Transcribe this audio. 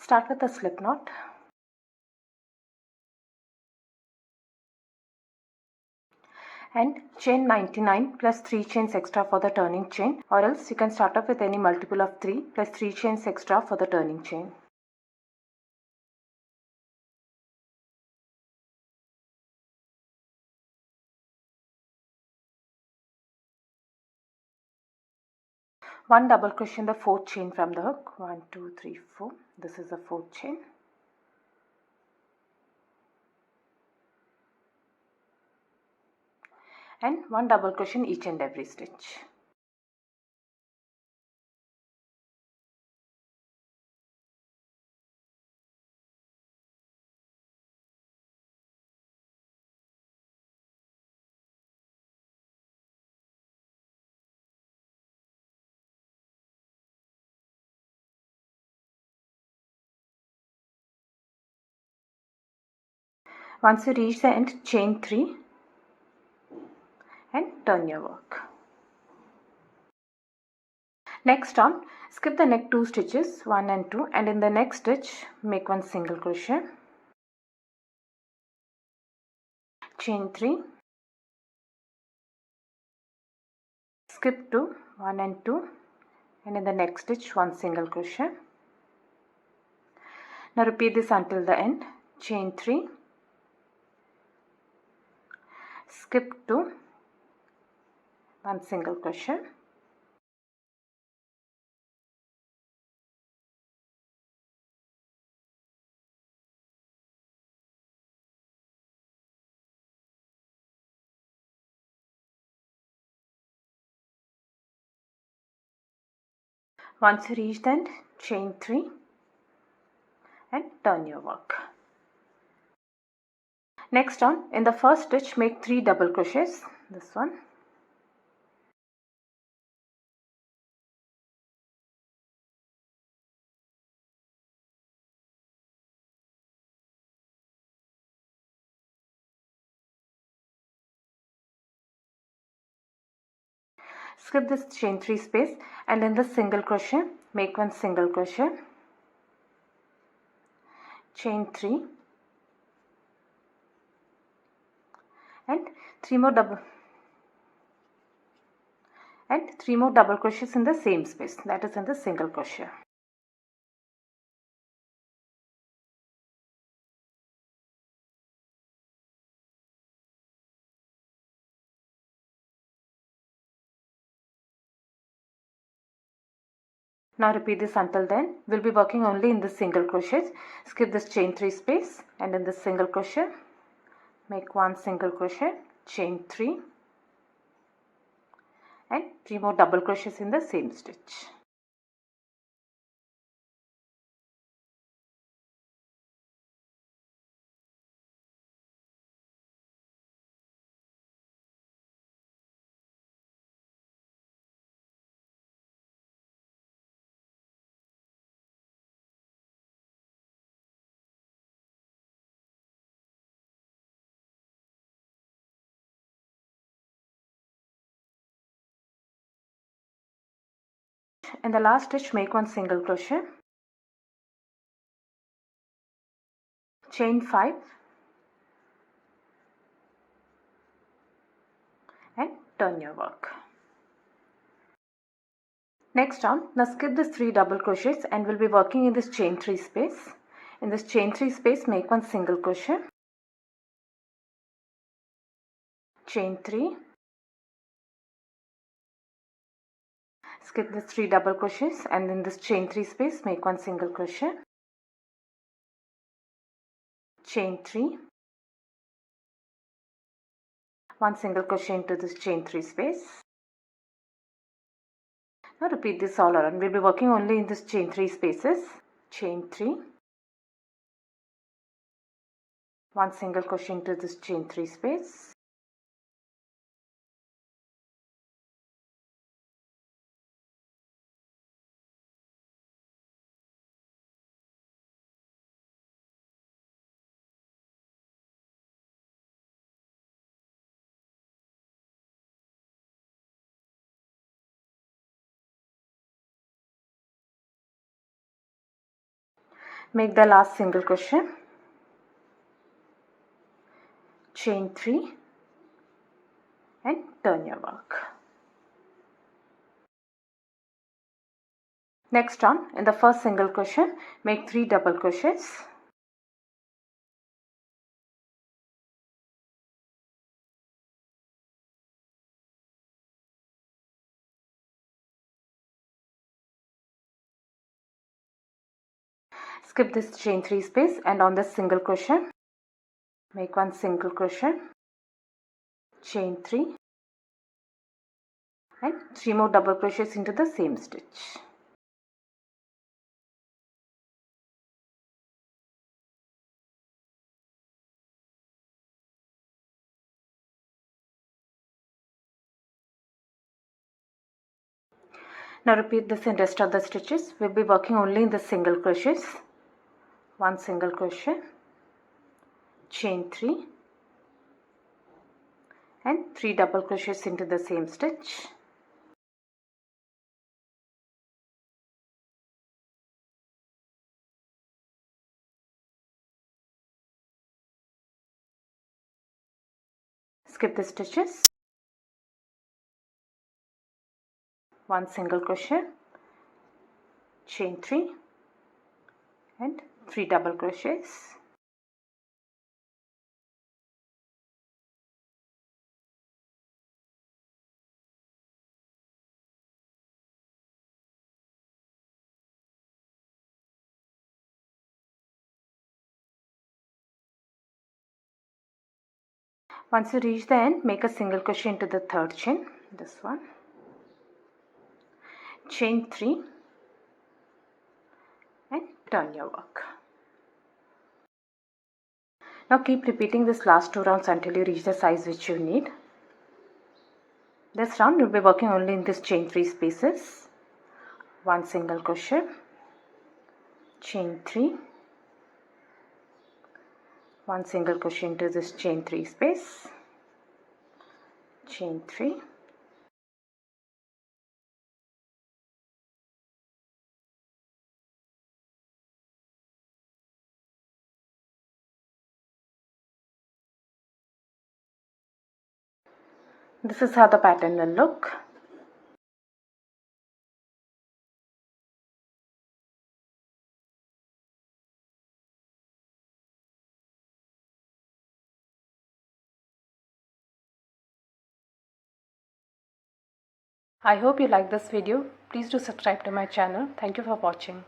Start with a slip knot. And chain 99 plus 3 chains extra for the turning chain, or else you can start off with any multiple of 3 plus 3 chains extra for the turning chain. One double crochet in the fourth chain from the hook. 1 2 3 4. This is the fourth chain. And one double crochet in each and every stitch. Once you reach the end, chain 3 and turn your work. Next on, skip the next 2 stitches, 1 and 2, and in the next stitch make one single crochet, chain 3, skip 2, 1 and 2, and in the next stitch one single crochet. Now repeat this until the end. Chain 3, skip 2, one single crochet, once you reach the end, chain 3 and turn your work. Next on, in the first stitch make 3 double crochets, this one, skip this chain 3 space, and in the single crochet make one single crochet, chain 3 and 3 more double crochets in the same space, that is in the single crochet. Now repeat this until then. We'll be working only in the single crochets. Skip this chain 3 space, and in the single crochet make one single crochet, chain 3 and 3 more double crochets in the same stitch. In the last stitch make one single crochet, chain 5 and turn your work. Next on, now skip this 3 double crochets and we'll be working in this chain 3 space. In this chain 3 space make one single crochet, chain 3, skip this 3 double crochets, and in this chain 3 space make one single crochet, chain 3, one single crochet into this chain 3 space. Now repeat this all around. We'll be working only in this chain 3 spaces, chain 3, one single crochet into this chain 3 space, Make the last single crochet, chain 3 and turn your work. Next on, in the first single crochet, make 3 double crochets. Skip this chain 3 space and on this single crochet, make 1 single crochet, chain 3 and 3 more double crochets into the same stitch. Now repeat this in rest of the stitches. We'll be working only in the single crochets. 1 single crochet, chain 3 and 3 double crochets into the same stitch. Skip the stitches. 1 single crochet, chain 3 and 3 double crochets. Once you reach the end, make a single crochet into the third chain, this one, chain 3 and turn your work. Now keep repeating this last 2 rounds until you reach the size which you need. This round you will be working only in this chain 3 spaces. 1 single crochet, chain 3, 1 single crochet into this chain 3 space, chain 3, this is how the pattern will look. I hope you like this video. Please do subscribe to my channel. Thank you for watching.